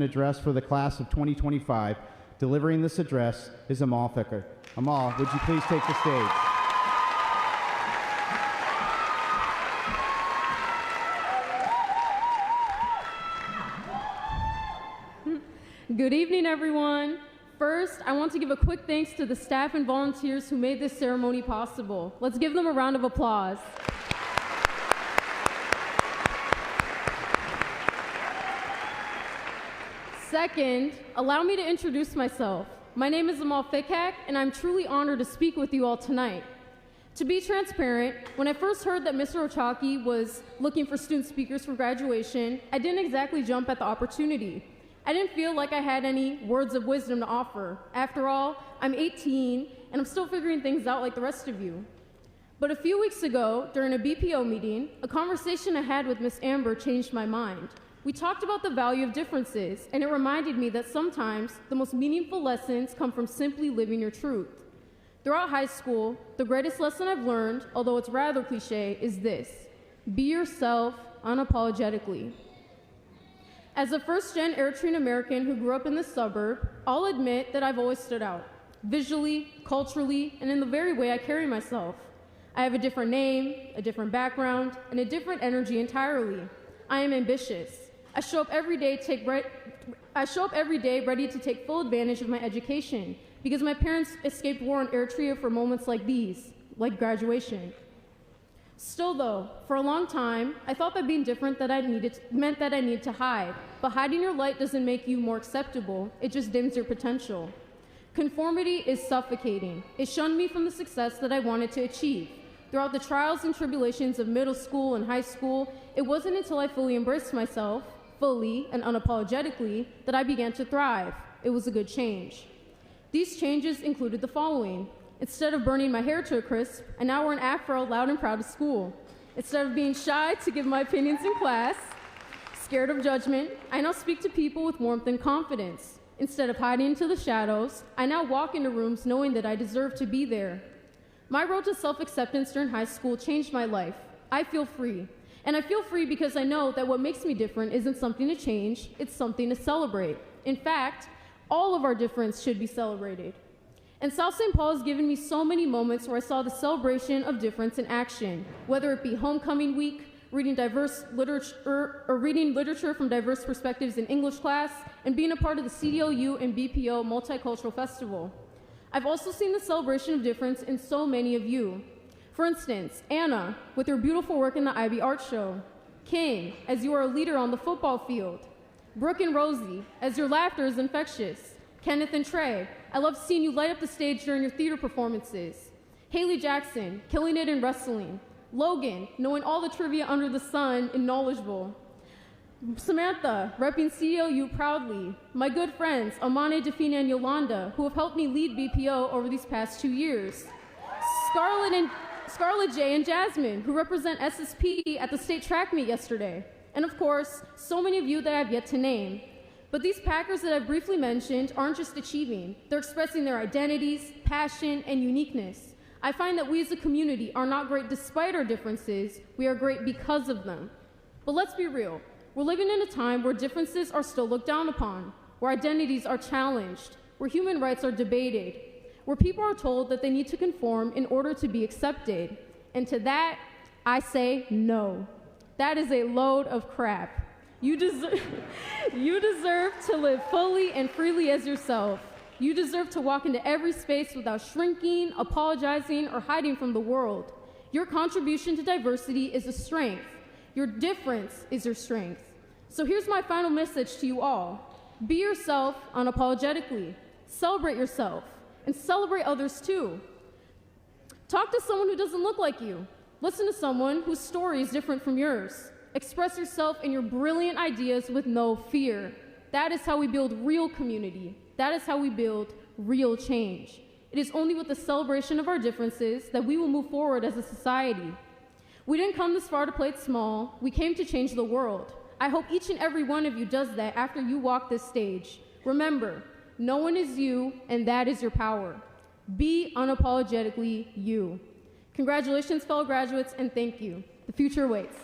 address for the class of 2025. Delivering this address is Amal Fickak. Amal, would you please take the stage? Good evening, everyone. First, I want to give a quick thanks to the staff and volunteers who made this ceremony possible. Let's give them a round of applause. Second, allow me to introduce myself. My name is Amal Fickak, and I'm truly honored to speak with you all tonight. To be transparent, when I first heard that Mr. Ochaki was looking for student speakers for graduation, I didn't exactly jump at the opportunity. I didn't feel like I had any words of wisdom to offer. After all, I'm 18, and I'm still figuring things out like the rest of you. But a few weeks ago, during a BPO meeting, a conversation I had with Miss Amber changed my mind. We talked about the value of differences, and it reminded me that sometimes the most meaningful lessons come from simply living your truth. Throughout high school, the greatest lesson I've learned, although it's rather cliche, is this: be yourself unapologetically. As a first-gen Eritrean American who grew up in the suburb, I'll admit that I've always stood out, visually, culturally, and in the very way I carry myself. I have a different name, a different background, and a different energy entirely. I am ambitious. I show up every day ready to take full advantage of my education because my parents escaped war in Eritrea for moments like these, like graduation. Still though, for a long time, I thought that being different meant that I needed to hide, but hiding your light doesn't make you more acceptable, it just dims your potential. Conformity is suffocating. It shunned me from the success that I wanted to achieve. Throughout the trials and tribulations of middle school and high school, it wasn't until I fully embraced myself, fully and unapologetically, that I began to thrive. It was a good change. These changes included the following. Instead of burning my hair to a crisp, I now wear an afro loud and proud of school. Instead of being shy to give my opinions in class, scared of judgment, I now speak to people with warmth and confidence. Instead of hiding into the shadows, I now walk into rooms knowing that I deserve to be there. My road to self-acceptance during high school changed my life. I feel free. And I feel free because I know that what makes me different isn't something to change, it's something to celebrate. In fact, all of our difference should be celebrated. And South St. Paul has given me so many moments where I saw the celebration of difference in action, whether it be homecoming week, reading literature from diverse perspectives in English class, and being a part of the CDLU and BPO Multicultural Festival. I've also seen the celebration of difference in so many of you. For instance, Anna, with your beautiful work in the IB Art Show. King, as you are a leader on the football field. Brooke and Rosie, as your laughter is infectious. Kenneth and Trey, I love seeing you light up the stage during your theater performances. Haley Jackson, killing it in wrestling. Logan, knowing all the trivia under the sun and knowledgeable. Samantha, repping CDLU proudly. My good friends, Amane, Defina, and Yolanda, who have helped me lead BPO over these past 2 years. Scarlett J and Jasmine, who represent SSP at the state track meet yesterday. And of course, so many of you that I have yet to name. But these Packers that I've briefly mentioned aren't just achieving, they're expressing their identities, passion, and uniqueness. I find that we as a community are not great despite our differences, we are great because of them. But let's be real, we're living in a time where differences are still looked down upon, where identities are challenged, where human rights are debated, where people are told that they need to conform in order to be accepted. And to that, I say no. That is a load of crap. You deserve to live fully and freely as yourself. You deserve to walk into every space without shrinking, apologizing, or hiding from the world. Your contribution to diversity is a strength. Your difference is your strength. So here's my final message to you all. Be yourself unapologetically. Celebrate yourself, and celebrate others too. Talk to someone who doesn't look like you. Listen to someone whose story is different from yours. Express yourself and your brilliant ideas with no fear. That is how we build real community. That is how we build real change. It is only with the celebration of our differences that we will move forward as a society. We didn't come this far to play it small. We came to change the world. I hope each and every one of you does that after you walk this stage. Remember, no one is you, and that is your power. Be unapologetically you. Congratulations, fellow graduates, and thank you. The future waits.